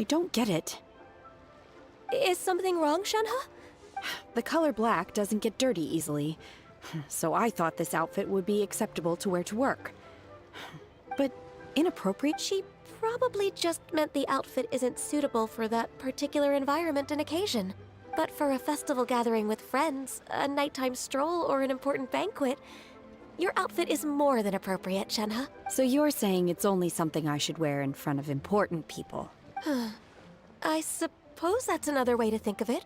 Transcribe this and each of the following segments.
I don't get it. Is something wrong, Shenhe? The color black doesn't get dirty easily, so I thought this outfit would be acceptable to wear to work. But inappropriate? She probably just meant the outfit isn't suitable for that particular environment and occasion. But for a festival gathering with friends, a nighttime stroll, or an important banquet, your outfit is more than appropriate, Shenhe. So you're saying it's only something I should wear in front of important people? I suppose that's another way to think of it.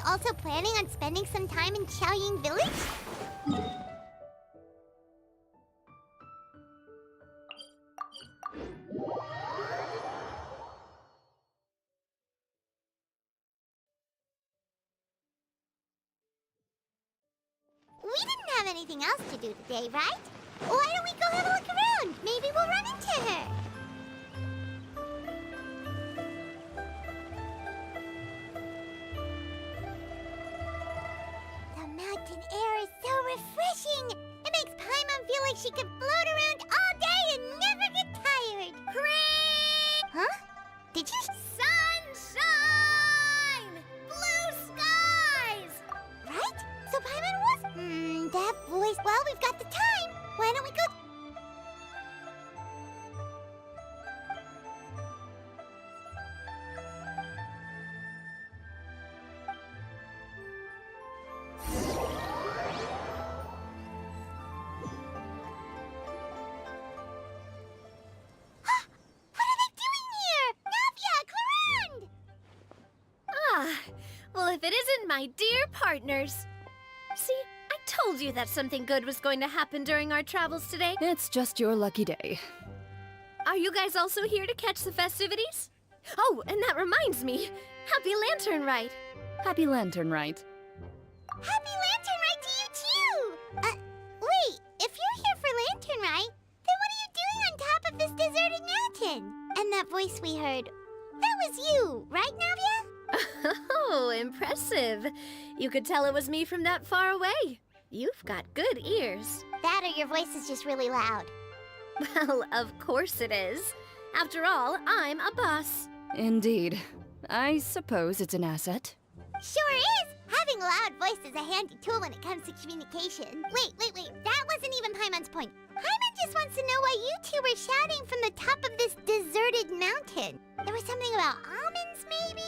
Also planning on spending some time in Xiaoying Village? We didn't have anything else to do today, right? Why don't we go have a look around? Maybe we'll run into her. Mountain air is so refreshing! It makes Paimon feel like she could float around all day and never get tired! Hooray! Huh? Did you... Sunshine! Blue skies! Right? So Paimon was... that voice... Well, we've got the time! Why don't we go... Well, if it isn't my dear partners. See, I told you that something good was going to happen during our travels today. It's just your lucky day. Are you guys also here to catch the festivities? Oh, and that reminds me. Happy Lantern Rite. Happy Lantern Rite. Happy Lantern Rite to you, too! Wait, if you're here for Lantern Rite, then what are you doing on top of this deserted mountain? And that voice we heard, that was you, right, Navia? Oh, impressive. You could tell it was me from that far away. You've got good ears. That or your voice is just really loud. Well, of course it is. After all, I'm a boss. Indeed. I suppose it's an asset. Sure is! Having a loud voice is a handy tool when it comes to communication. Wait. That wasn't even Paimon's point. Paimon just wants to know why you two were shouting from the top of this deserted mountain. There was something about almonds, maybe?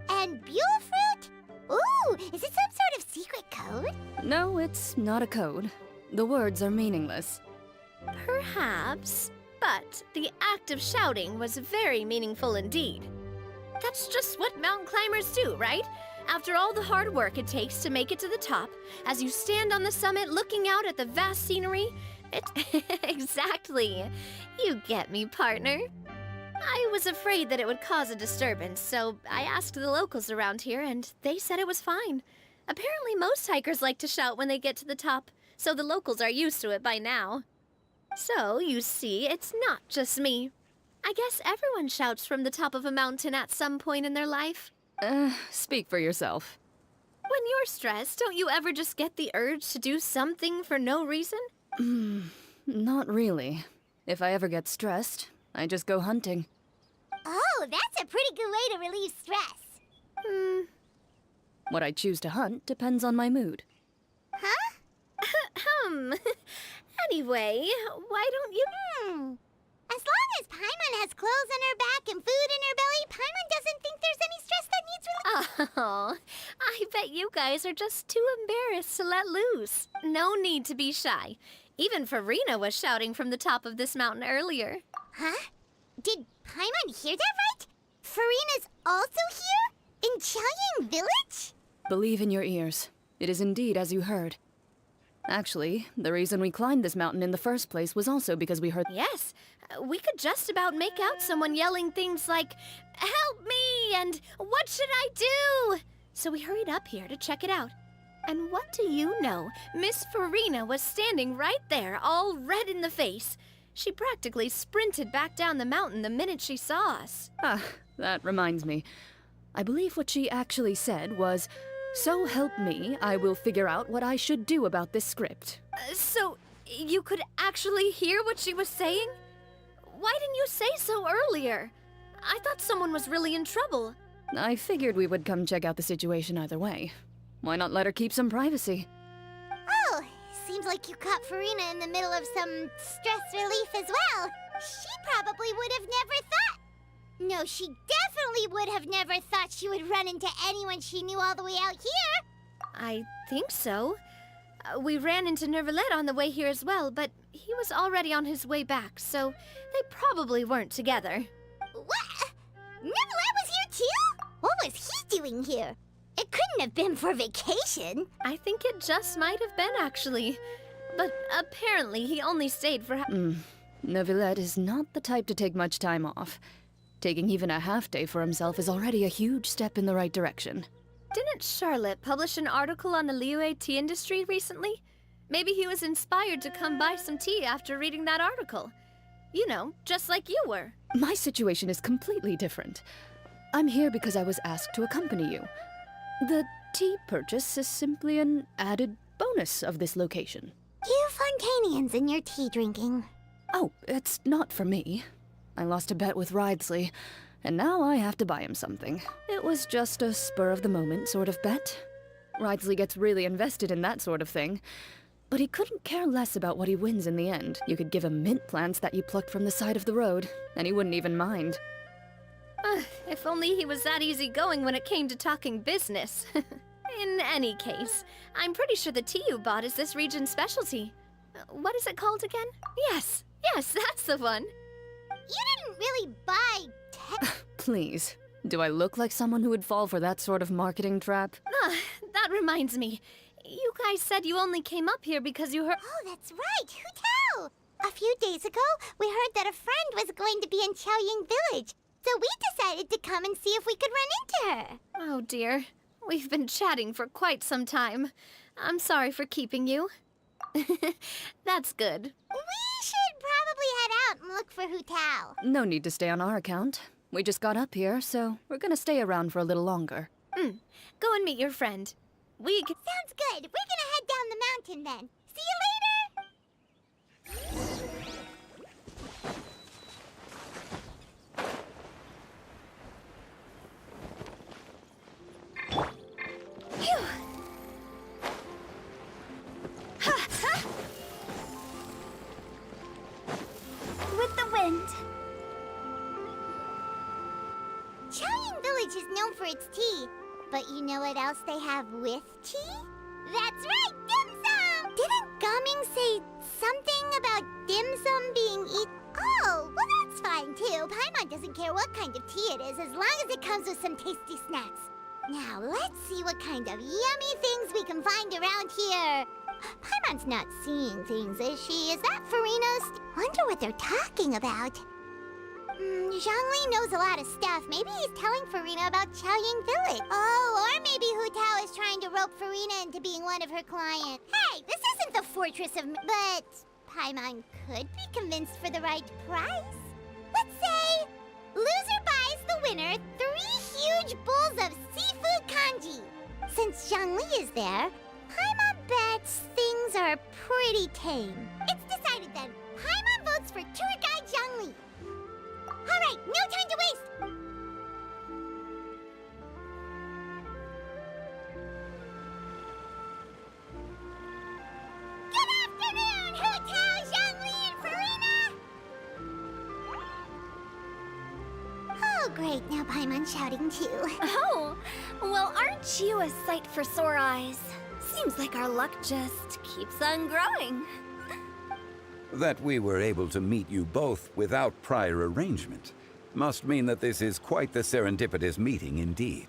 And Buell fruit? Ooh, is it some sort of secret code? No, it's not a code. The words are meaningless. Perhaps, but the act of shouting was very meaningful indeed. That's just what mountain climbers do, right? After all the hard work it takes to make it to the top, as you stand on the summit looking out at the vast scenery, Exactly. You get me, partner. I was afraid that it would cause a disturbance, so I asked the locals around here, and they said it was fine. Apparently most hikers like to shout when they get to the top, so the locals are used to it by now. So, you see, it's not just me. I guess everyone shouts from the top of a mountain at some point in their life. Speak for yourself. When you're stressed, don't you ever just get the urge to do something for no reason? Not really. If I ever get stressed, I just go hunting. Oh, that's a pretty good way to relieve stress. What I choose to hunt depends on my mood. Huh? Anyway, why don't you... A clothes on her back and food in her belly, Paimon doesn't think there's any stress that needs relief. Oh, I bet you guys are just too embarrassed to let loose. No need to be shy. Even Farina was shouting from the top of this mountain earlier. Huh? Did Paimon hear that right? Farina's also here? In Chaoyang Village? Believe in your ears. It is indeed as you heard. Actually, the reason we climbed this mountain in the first place was also because we heard— Yes, we could just about make out someone yelling things like, "Help me!" and "What should I do?" So we hurried up here to check it out. And what do you know? Miss Farina was standing right there, all red in the face. She practically sprinted back down the mountain the minute she saw us. Ah, that reminds me. I believe what she actually said was, "So help me, I will figure out what I should do about this script." So, you could actually hear what she was saying? Why didn't you say so earlier? I thought someone was really in trouble. I figured we would come check out the situation either way. Why not let her keep some privacy? Oh, seems like you caught Farina in the middle of some stress relief as well. She probably would have never thought. No, she definitely would have never thought she would run into anyone she knew all the way out here. I think so. We ran into Nervalet on the way here as well, but he was already on his way back, so they probably weren't together. What? Neverland was here too? What was he doing here? It couldn't have been for vacation. I think it just might have been, actually. But apparently he only stayed for Neuvillette is not the type to take much time off. Taking even a half day for himself is already a huge step in the right direction. Didn't Charlotte publish an article on the Liyue tea industry recently? Maybe he was inspired to come buy some tea after reading that article. You know, just like you were. My situation is completely different. I'm here because I was asked to accompany you. The tea purchase is simply an added bonus of this location. You Fontanians and your tea drinking. Oh, it's not for me. I lost a bet with Ridesley, and now I have to buy him something. It was just a spur-of-the-moment sort of bet. Ridesley gets really invested in that sort of thing, but he couldn't care less about what he wins in the end. You could give him mint plants that you plucked from the side of the road, and he wouldn't even mind. If only he was that easygoing when it came to talking business. In any case, I'm pretty sure the tea you bought is this region's specialty. What is it called again? Yes, that's the one. You didn't really buy Please, do I look like someone who would fall for that sort of marketing trap? That reminds me. You guys said you only came up here because you heard— Oh, that's right. Who tell? A few days ago, we heard that a friend was going to be in Chaoyang Village, so we decided to come and see if we could run into her. Oh dear, we've been chatting for quite some time. I'm sorry for keeping you. That's good. We should probably head out and look for Hu Tao. No need to stay on our account. We just got up here, so we're gonna stay around for a little longer. Go and meet your friend. Sounds good. We're gonna head down the mountain then. See you later! With the wind. Chaoyang Village is known for its tea. But you know what else they have with tea? That's right, dim sum! Didn't Gaming say something about dim sum being Oh, well that's fine too. Paimon doesn't care what kind of tea it is as long as it comes with some tasty snacks. Now let's see what kind of yummy things we can find around here. Paimon's not seeing things, is she? Is that Farina's? Wonder what they're talking about. Zhongli knows a lot of stuff. Maybe he's telling Farina about Chaoyang Village. Oh, or maybe Hu Tao is trying to rope Farina into being one of her clients. Hey, this isn't the Fortress of... But Paimon could be convinced for the right price. Let's say loser buys the winner 3 huge bowls of seafood kanji. Since Zhongli is there, Paimon bets things are pretty tame. It's decided then. Paimon votes for tour guide Zhongli. All right, no time to waste! Good afternoon, Hu Tao, Zhongli, and Farina! Oh, great. Now Paimon's shouting too. Oh, well, aren't you a sight for sore eyes? Seems like our luck just keeps on growing. That we were able to meet you both without prior arrangement must mean that this is quite the serendipitous meeting indeed.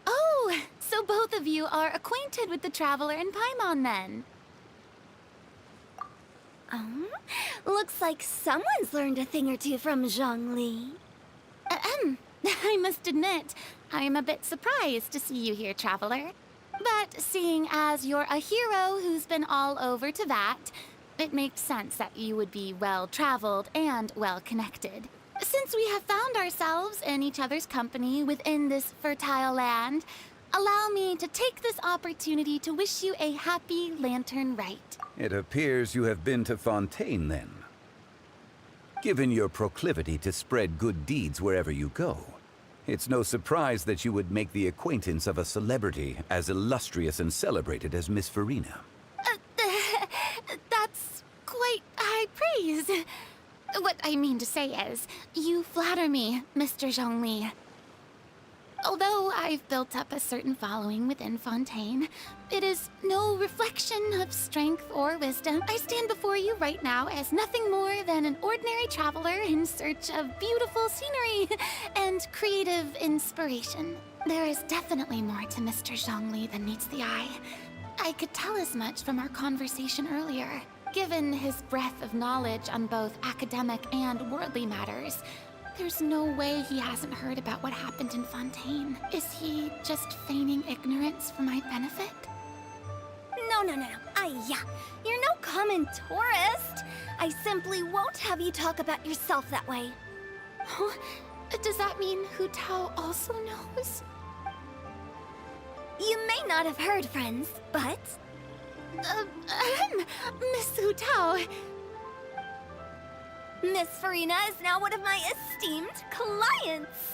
Oh, so both of you are acquainted with the Traveler and Paimon then? Looks like someone's learned a thing or two from Zhongli. I must admit, I am a bit surprised to see you here, Traveler. But seeing as you're a hero who's been all over to that, it makes sense that you would be well-traveled and well-connected. Since we have found ourselves in each other's company within this fertile land, allow me to take this opportunity to wish you a happy Lantern Rite. It appears you have been to Fontaine then. Given your proclivity to spread good deeds wherever you go, it's no surprise that you would make the acquaintance of a celebrity as illustrious and celebrated as Miss Farina. That's quite high praise. What I mean to say is, you flatter me, Mr. Zhongli. Although I've built up a certain following within Fontaine, it is no reflection of strength or wisdom. I stand before you right now as nothing more than an ordinary traveler in search of beautiful scenery and creative inspiration. There is definitely more to Mr. Zhongli than meets the eye. I could tell as much from our conversation earlier. Given his breadth of knowledge on both academic and worldly matters, there's no way he hasn't heard about what happened in Fontaine. Is he just feigning ignorance for my benefit? No. You're no common tourist. I simply won't have you talk about yourself that way. Oh, does that mean Hu Tao also knows? You may not have heard, friends, but... Miss Hu Tao. Miss Farina is now one of my esteemed clients.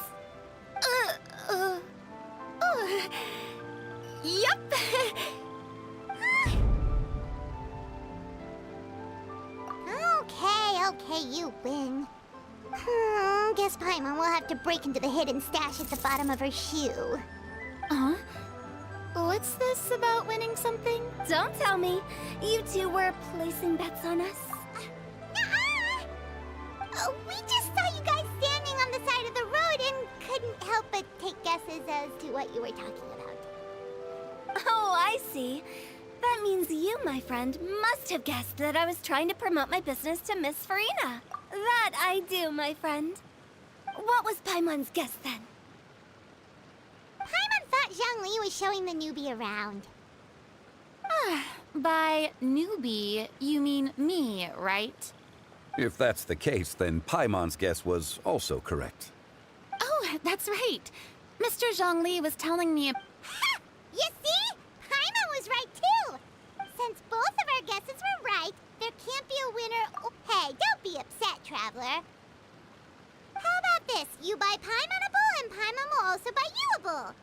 Yep. Okay, you win. Guess Paimon will have to break into the hidden stash at the bottom of her shoe. What's this about winning something? Don't tell me. You two were placing bets on us. We just saw you guys standing on the side of the road and couldn't help but take guesses as to what you were talking about. Oh, I see. That means you, my friend, must have guessed that I was trying to promote my business to Miss Farina. That I do, my friend. What was Paimon's guess then? Paimon thought Zhongli was showing the newbie around. By newbie, you mean me, right? If that's the case, then Paimon's guess was also correct. Oh, that's right. Mr. Zhongli was telling me Ha! You see? Paimon was right too! Since both of our guesses were right, there can't be a winner. Oh, hey, don't be upset, Traveler. How about this? You buy Paimonable and Paimon will also buy youable.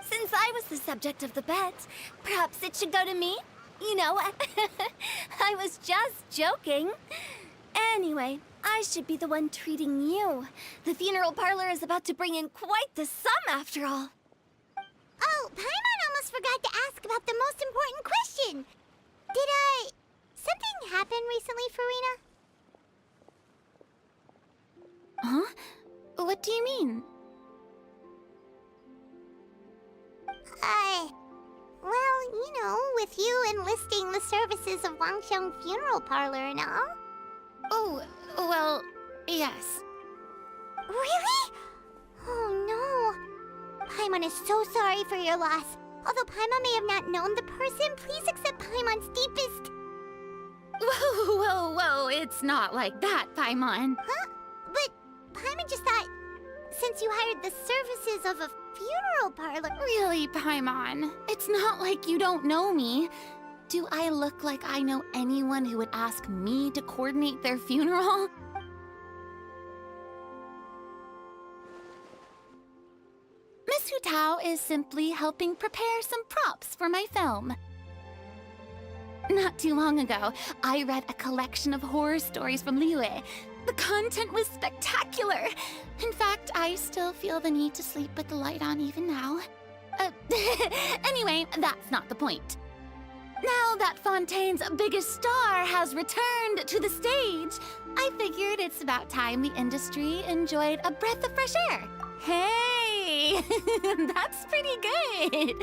Since I was the subject of the bet, perhaps it should go to me? You know, I was just joking. Anyway, I should be the one treating you. The funeral parlor is about to bring in quite the sum after all. Oh, Paimon almost forgot to ask about the most important question. Something happen recently, Farina? What do you mean? Well, you know, with you enlisting the services of Wangsheng Funeral Parlor and all. Oh, well, yes. Really? Oh no. Paimon is so sorry for your loss. Although Paimon may have not known the person, please accept Paimon's deepest... Whoa, it's not like that, Paimon. Huh? But Paimon just thought, since you hired the services of a funeral parlor... Really, Paimon, it's not like you don't know me. Do I look like I know anyone who would ask me to coordinate their funeral? Miss Hu Tao is simply helping prepare some props for my film. Not too long ago, I read a collection of horror stories from Liyue. The content was spectacular. In fact, I still feel the need to sleep with the light on even now. Anyway, that's not the point. Now that Fontaine's biggest star has returned to the stage, I figured it's about time the industry enjoyed a breath of fresh air. Hey, that's pretty good.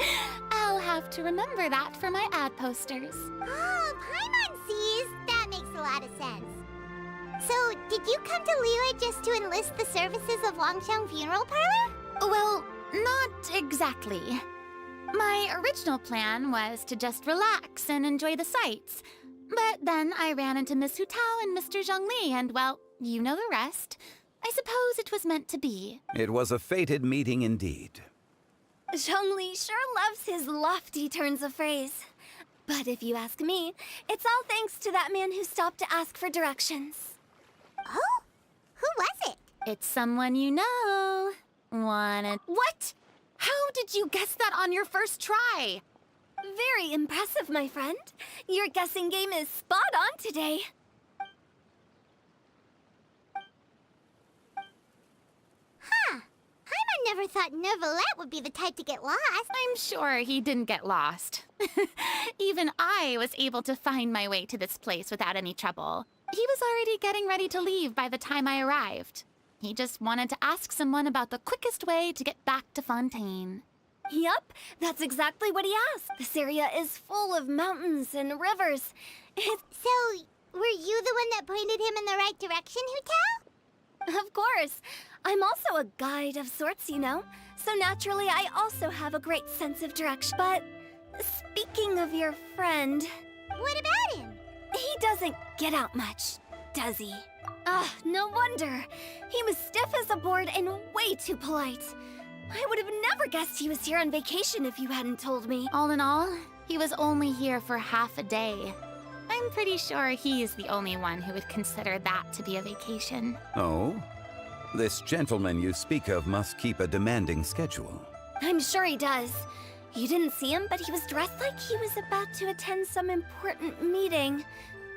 I'll have to remember that for my ad posters. Oh, Paimon sees. That makes a lot of sense. So, did you come to Liyue just to enlist the services of Longsheng Funeral Parlor? Well, not exactly. My original plan was to just relax and enjoy the sights. But then I ran into Miss Hu Tao and Mr. Zhongli, and well, you know the rest. I suppose it was meant to be. It was a fated meeting indeed. Zhongli sure loves his lofty turns of phrase. But if you ask me, it's all thanks to that man who stopped to ask for directions. Oh? Who was it? It's someone you know. What? How did you guess that on your first try? Very impressive, my friend. Your guessing game is spot on today. Huh. Paimon never thought Neuvillette would be the type to get lost. I'm sure he didn't get lost. Even I was able to find my way to this place without any trouble. He was already getting ready to leave by the time I arrived. He just wanted to ask someone about the quickest way to get back to Fontaine. Yup, that's exactly what he asked. This area is full of mountains and rivers. So, were you the one that pointed him in the right direction, Hu Tao? Of course. I'm also a guide of sorts, you know. So naturally, I also have a great sense of direction. But speaking of your friend... What about him? He doesn't get out much, does he? No wonder. He was stiff as a board and way too polite. I would have never guessed he was here on vacation if you hadn't told me. All in all, he was only here for half a day. I'm pretty sure he is the only one who would consider that to be a vacation. Oh? This gentleman you speak of must keep a demanding schedule. I'm sure he does. You didn't see him, but he was dressed like he was about to attend some important meeting.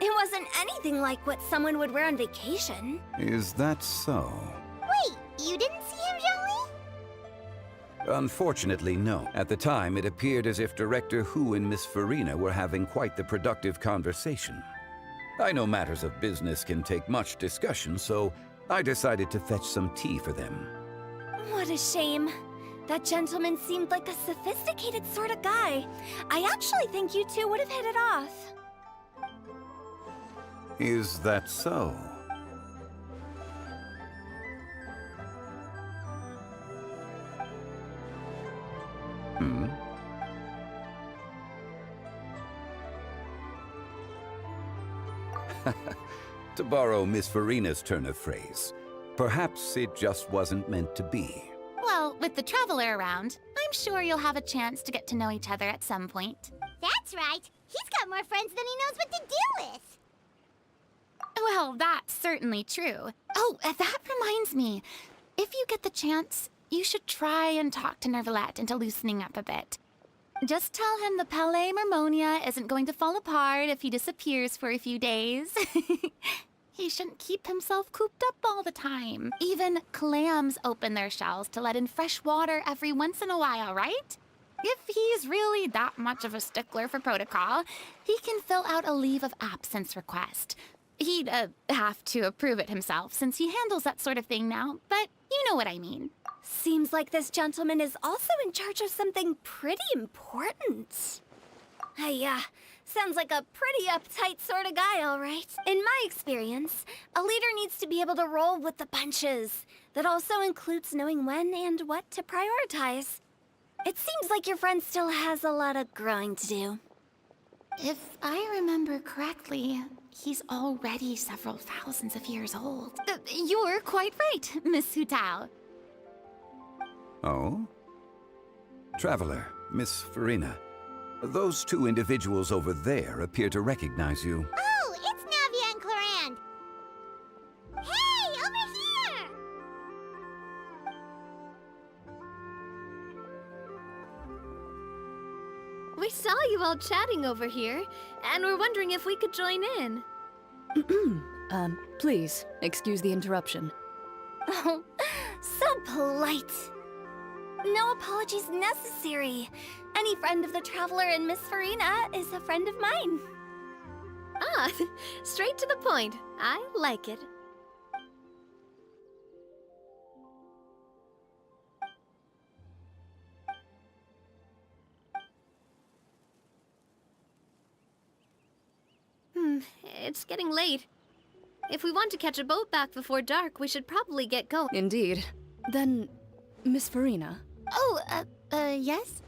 It wasn't anything like what someone would wear on vacation. Is that so? Wait, you didn't see him, Zhongli? Unfortunately, no. At the time, it appeared as if Director Hu and Miss Farina were having quite the productive conversation. I know matters of business can take much discussion, so I decided to fetch some tea for them. What a shame. That gentleman seemed like a sophisticated sort of guy. I actually think you two would have hit it off. Is that so? To borrow Miss Farina's turn of phrase, perhaps it just wasn't meant to be. Well, with the traveler around, I'm sure you'll have a chance to get to know each other at some point. That's right. He's got more friends than he knows what to do with. Well, that's certainly true. Oh, that reminds me. If you get the chance, you should try and talk to Neuvillette into loosening up a bit. Just tell him the Palais Mermonia isn't going to fall apart if he disappears for a few days. He shouldn't keep himself cooped up all the time. Even clams open their shells to let in fresh water every once in a while, right? If he's really that much of a stickler for protocol, he can fill out a leave of absence request. He'd have to approve it himself since he handles that sort of thing now, but you know what I mean. Seems like this gentleman is also in charge of something pretty important. Sounds like a pretty uptight sort of guy, all right. In my experience, a leader needs to be able to roll with the punches. That also includes knowing when and what to prioritize. It seems like your friend still has a lot of growing to do. If I remember correctly, he's already several thousands of years old. You're quite right, Miss Hu Tao. Oh? Traveler, Miss Farina. Those two individuals over there appear to recognize you. Oh, it's Navia and Clarand. Hey, over here! We saw you all chatting over here, and we're wondering if we could join in. Please, excuse the interruption. Oh, so polite. No apologies necessary. Any friend of the Traveler and Miss Farina is a friend of mine. Ah, straight to the point. I like it. It's getting late. If we want to catch a boat back before dark, we should probably get going. Indeed. Then, Miss Farina, Oh, yes?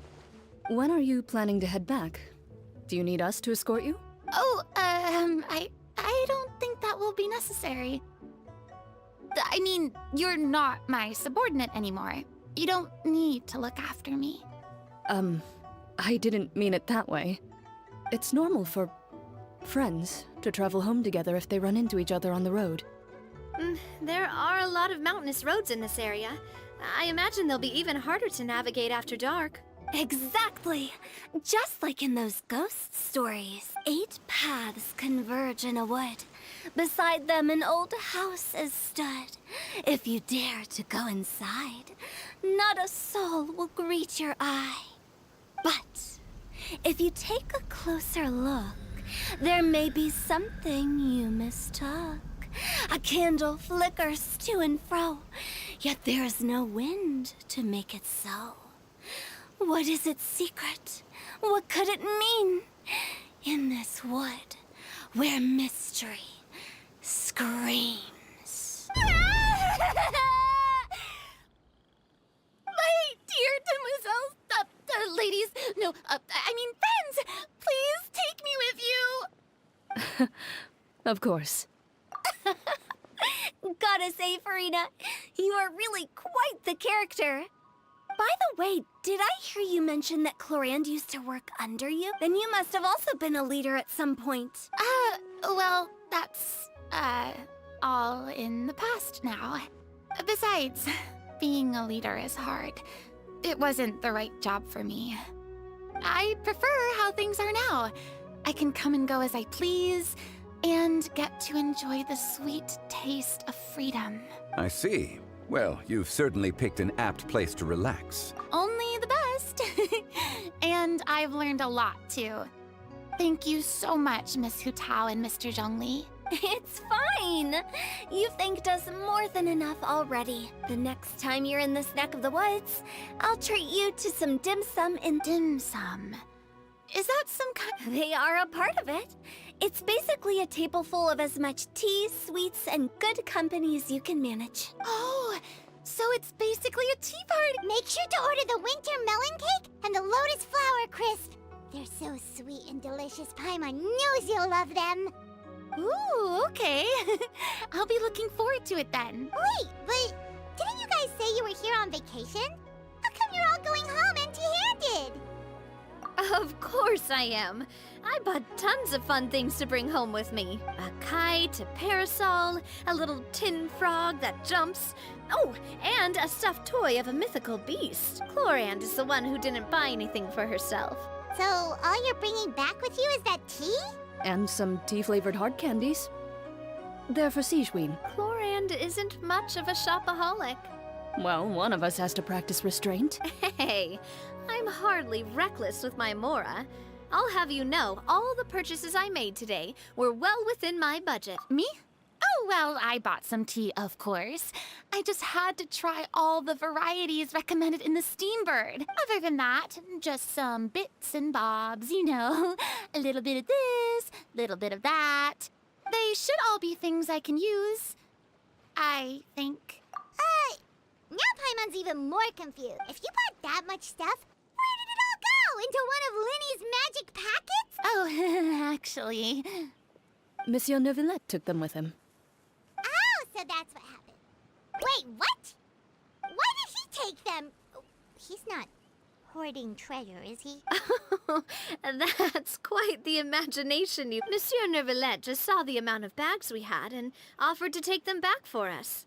when are you planning to head back? Do you need us to escort you? Oh, I don't think that will be necessary. I mean, you're not my subordinate anymore. You don't need to look after me. I didn't mean it that way. It's normal for friends to travel home together if they run into each other on the road. There are a lot of mountainous roads in this area. I imagine they'll be even harder to navigate after dark. Exactly. Just like in those ghost stories. 8 paths converge in a wood. Beside them an old house is stood. If you dare to go inside, not a soul will greet your eye. But if you take a closer look, there may be something you mistook. A candle flickers to and fro, yet there is no wind to make it so. What is its secret? What could it mean? In this wood, where mystery screams. My dear demoiselles, ladies, no, I mean friends, please take me with you. Of course. Gotta say, Farina, you are really quite the character. By the way, did I hear you mention that Clorand used to work under you? Then you must have also been a leader at some point. Well, that's, all in the past now. Besides, being a leader is hard. It wasn't the right job for me. I prefer how things are now. I can come and go as I please, and get to enjoy the sweet taste of freedom. I see. Well, you've certainly picked an apt place to relax. Only the best. And I've learned a lot, too. Thank you so much, Miss Hu Tao and Mr. Zhongli. It's fine. You've thanked us more than enough already. The next time you're in this neck of the woods, I'll treat you to some dim sum in Dim sum. Is that some kind... They are a part of it. It's basically a table full of as much tea, sweets, and good company as you can manage. Oh, so it's basically a tea party. Make sure to order the winter melon cake and the lotus flower crisp. They're so sweet and delicious. Paimon knows you'll love them. Ooh, okay. I'll be looking forward to it then. Wait, but didn't you guys say you were here on vacation? How come you're all going home empty-handed? Of course I am. I bought tons of fun things to bring home with me. A kite, a parasol, a little tin frog that jumps. Oh, and a stuffed toy of a mythical beast. Clorand is the one who didn't buy anything for herself. So all you're bringing back with you is that tea? And some tea-flavored hard candies. They're for Sijween. Clorand isn't much of a shopaholic. Well, one of us has to practice restraint. Hey, I'm hardly reckless with my Mora. I'll have you know, all the purchases I made today were well within my budget. Me? Oh, well, I bought some tea, of course. I just had to try all the varieties recommended in the Steambird. Other than that, just some bits and bobs, you know. A little bit of this, little bit of that. They should all be things I can use, I think. Now Paimon's even more confused. If you bought that much stuff, where did it all go? Into one of Linny's magic packets? Oh, actually... Monsieur Neuvillette took them with him. Oh, so that's what happened. Wait, what? Why did he take them? He's not hoarding treasure, is he? That's quite the imagination you... Monsieur Neuvillette just saw the amount of bags we had and offered to take them back for us.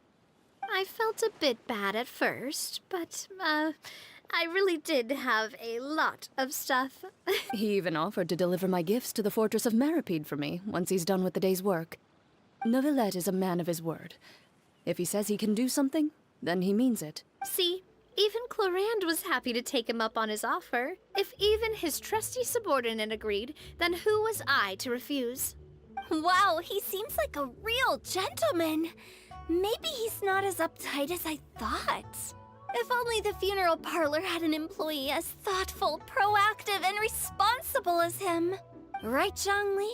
I felt a bit bad at first, but, I really did have a lot of stuff. He even offered to deliver my gifts to the Fortress of Maripede for me once he's done with the day's work. Neuvillette is a man of his word. If he says he can do something, then he means it. See, even Clorand was happy to take him up on his offer. If even his trusty subordinate agreed, then who was I to refuse? Wow, he seems like a real gentleman. Maybe he's not as uptight as I thought. If only the funeral parlor had an employee as thoughtful, proactive, and responsible as him. Right, Zhongli?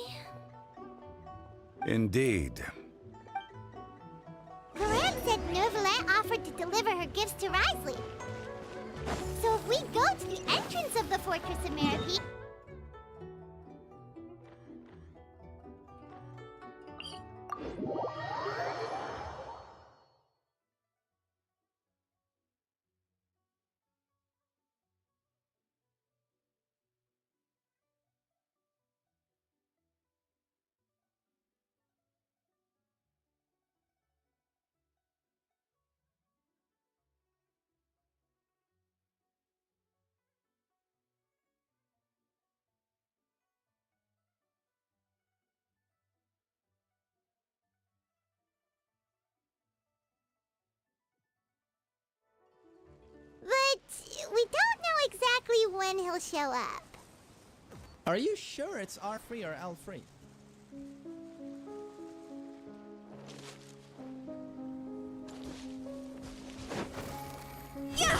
Indeed. Loran said Neuvillette offered to deliver her gifts to Risley. So if we go to the entrance of the Fortress of Meropide... But we don't know exactly when he'll show up. Are you sure it's R free or L free? Yeah!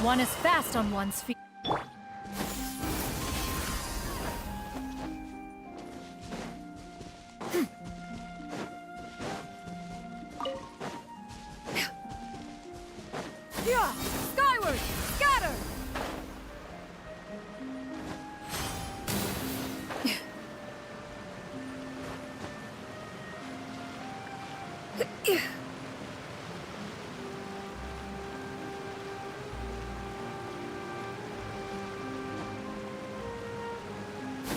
One is fast on one's feet. Yeah! Skyward! Scatter!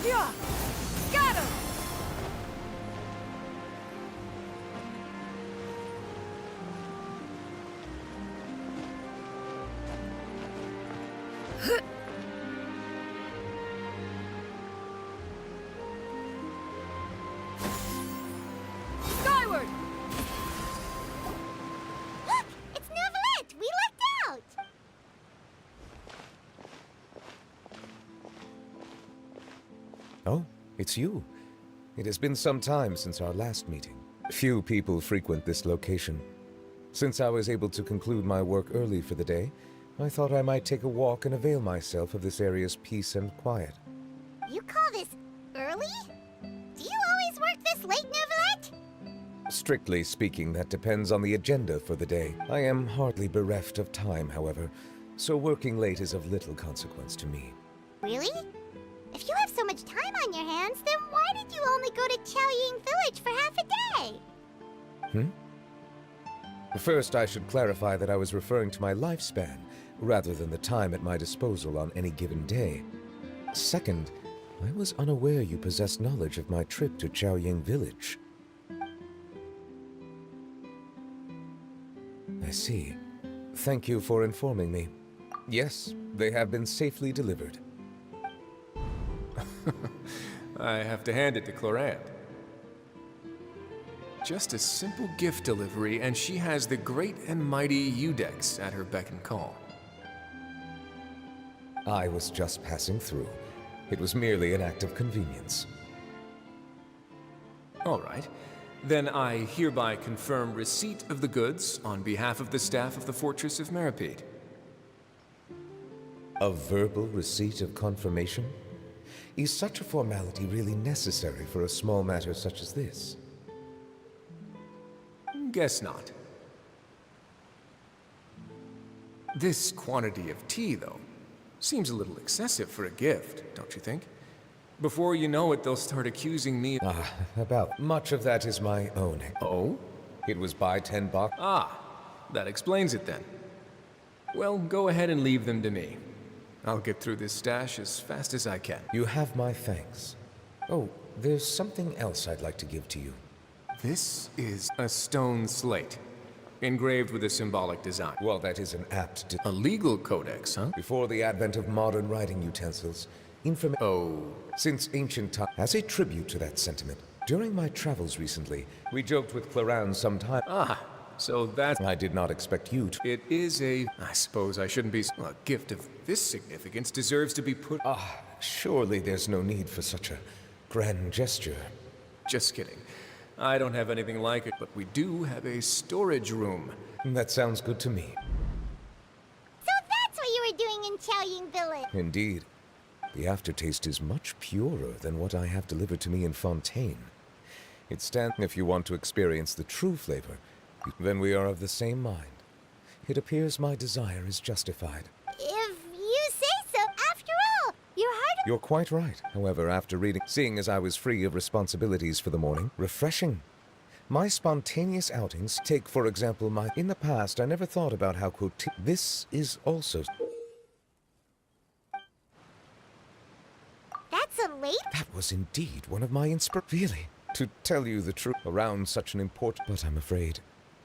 Yeah! Scatter! Skyward! Look! It's Neuvillette! We lucked out! Oh, it's you. It has been some time since our last meeting. Few people frequent this location. Since I was able to conclude my work early for the day, I thought I might take a walk and avail myself of this area's peace and quiet. You call this early? Do you always work this late, Neuvillette? Strictly speaking, that depends on the agenda for the day. I am hardly bereft of time, however, so working late is of little consequence to me. Really? If you have so much time on your hands, then why did you only go to Chaoying Village for half a day? First, I should clarify that I was referring to my lifespan, rather than the time at my disposal on any given day. Second, I was unaware you possessed knowledge of my trip to Chaoying Village. I see. Thank you for informing me. Yes, they have been safely delivered. I have to hand it to Clorand. Just a simple gift delivery, and she has the great and mighty Udex at her beck and call. I was just passing through. It was merely an act of convenience. All right. Then I hereby confirm receipt of the goods on behalf of the staff of the Fortress of Meropide. A verbal receipt of confirmation? Is such a formality really necessary for a small matter such as this? Guess not. This quantity of tea, though, seems a little excessive for a gift, don't you think? Before you know it, they'll start accusing me of... About much of that is my own. Oh? It was by 10 bucks. Ah, that explains it then. Well, go ahead and leave them to me. I'll get through this stash as fast as I can. You have my thanks. Oh, there's something else I'd like to give to you. This is a stone slate, engraved with a symbolic design. Well, that is an apt A legal codex, huh? Before the advent of modern writing utensils, since ancient times, as a tribute to that sentiment, during my travels recently, we joked with Clarence sometime. So that's... I did not expect you to. It is a... I suppose I shouldn't be... A gift of this significance deserves to be put... Surely there's no need for such a grand gesture. Just kidding. I don't have anything like it, but we do have a storage room. That sounds good to me. So that's what you were doing in Chaoying Village. Indeed. The aftertaste is much purer than what I have delivered to me in Fontaine. It stands... If you want to experience the true flavor, then we are of the same mind. It appears my desire is justified. If you say so, after all, you're hard... You're quite right. However, after seeing as I was free of responsibilities for the morning, refreshing. My spontaneous outings, take for example in the past I never thought about how this is also... That's a late... That was indeed one of my Really, to tell you the truth, around such an important... But I'm afraid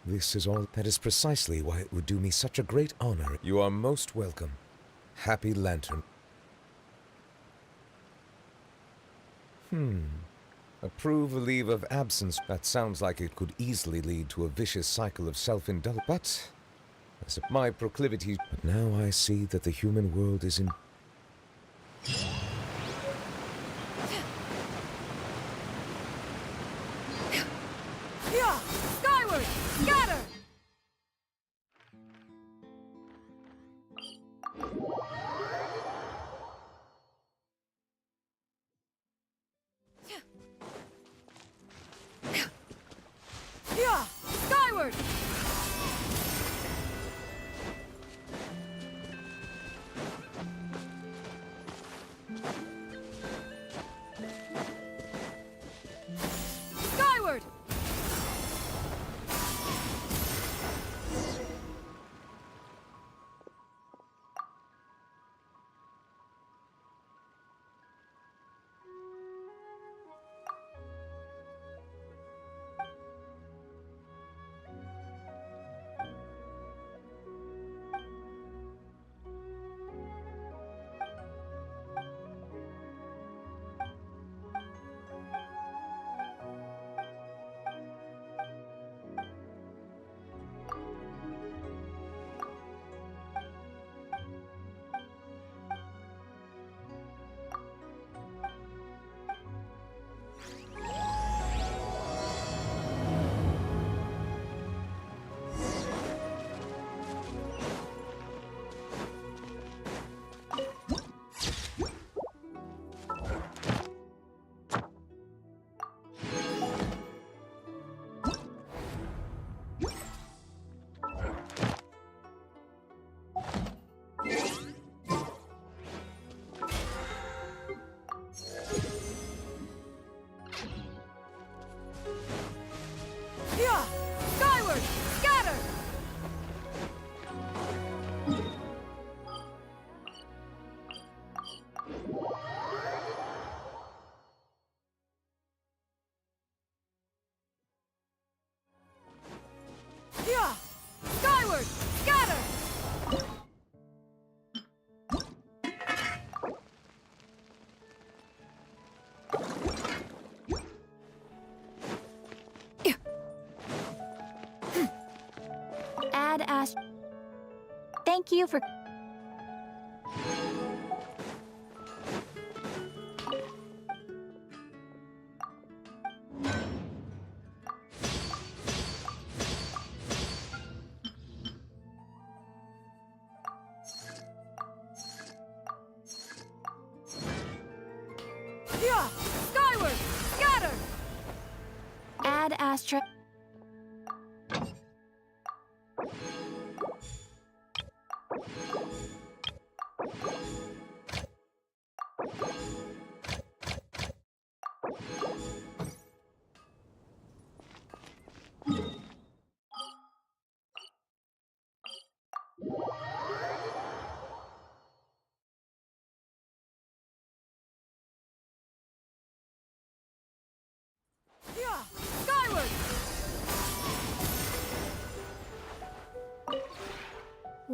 this is all... That is precisely why it would do me such a great honor. You are most welcome. Happy Lantern. Approve a leave of absence. That sounds like it could easily lead to a vicious cycle of self-indulgence. But... as my proclivity... But now I see that the human world is in... Yeah! Skyward! Scatter! Yeah! Skyward! Skyward! Yeah! Skyward! Scatter! Yeah! Skyward! Scatter! Add Ash. Thank you for... Yeah! Skyward! Scatter! Add asterisk.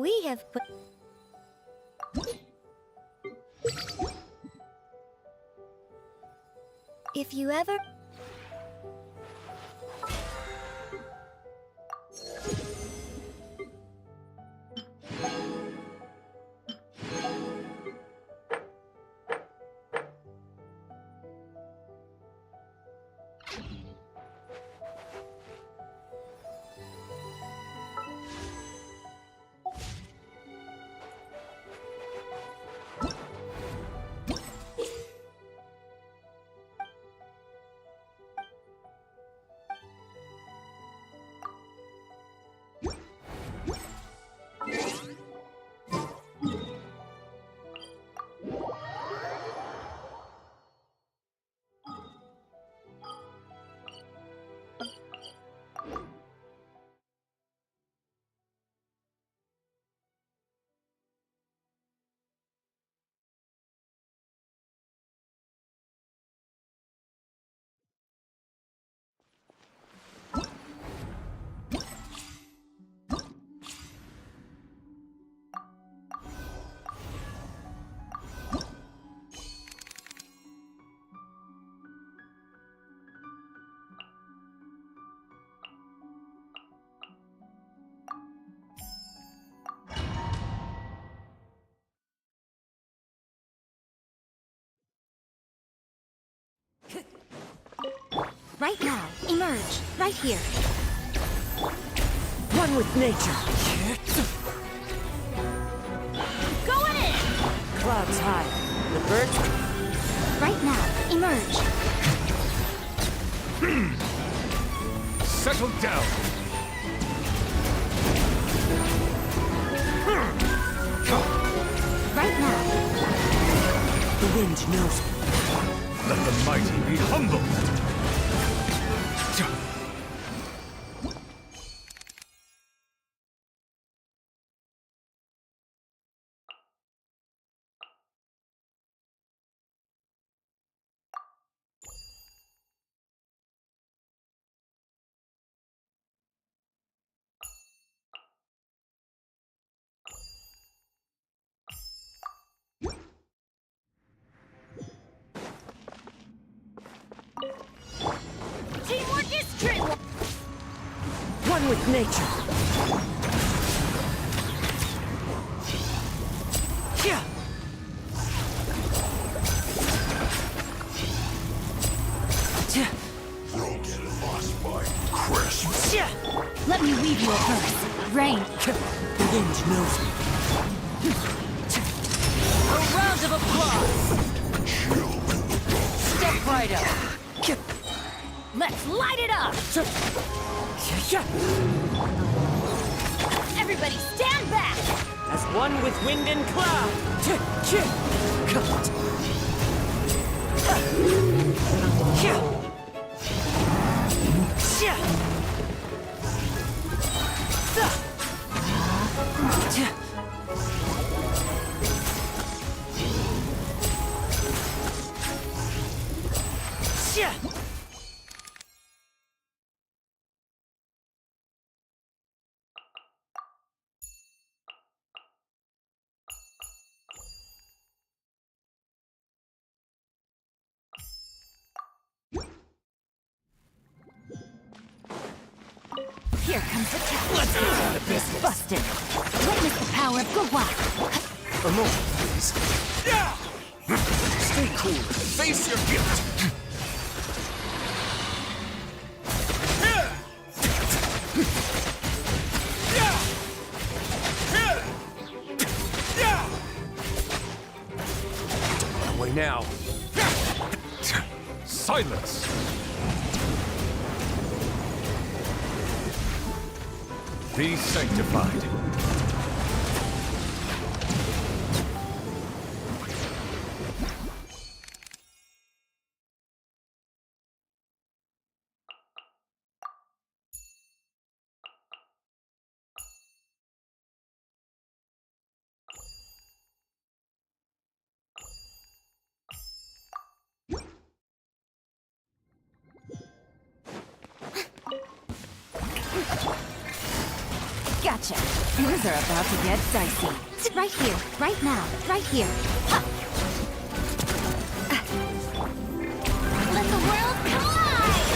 We have put... If you ever... Right now, emerge, right here. One with nature. Going in! Clouds high. The birds... Right now, emerge. Settle down. Right now. The wind knows me. Let the mighty be humble. Teamwork is true! One with nature. Yeah. Broken frostbite crisp. Yeah. Let me weave you a verse. Rain. The wind knows me. A round of applause. Step right up. Let's light it up! Everybody stand back! As one with wind and cloud. Here comes the test. Let's get out of this. Busted. Witness the power of Gawak. A moment, please. Stay cool. Face your gift. Don't run away now. Silence. Be sanctified. Gotcha. Things are about to get dicey. Right here, right now, right here. Ha! Let the world collide!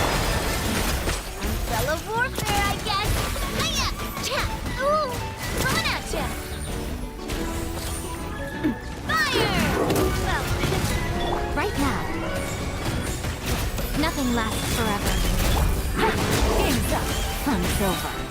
Umbrella warfare, I guess. Hiya! Cha! Ooh! Coming at ya! Fire! Well, right now. Nothing lasts forever. Ha! Game's up. Fun's over.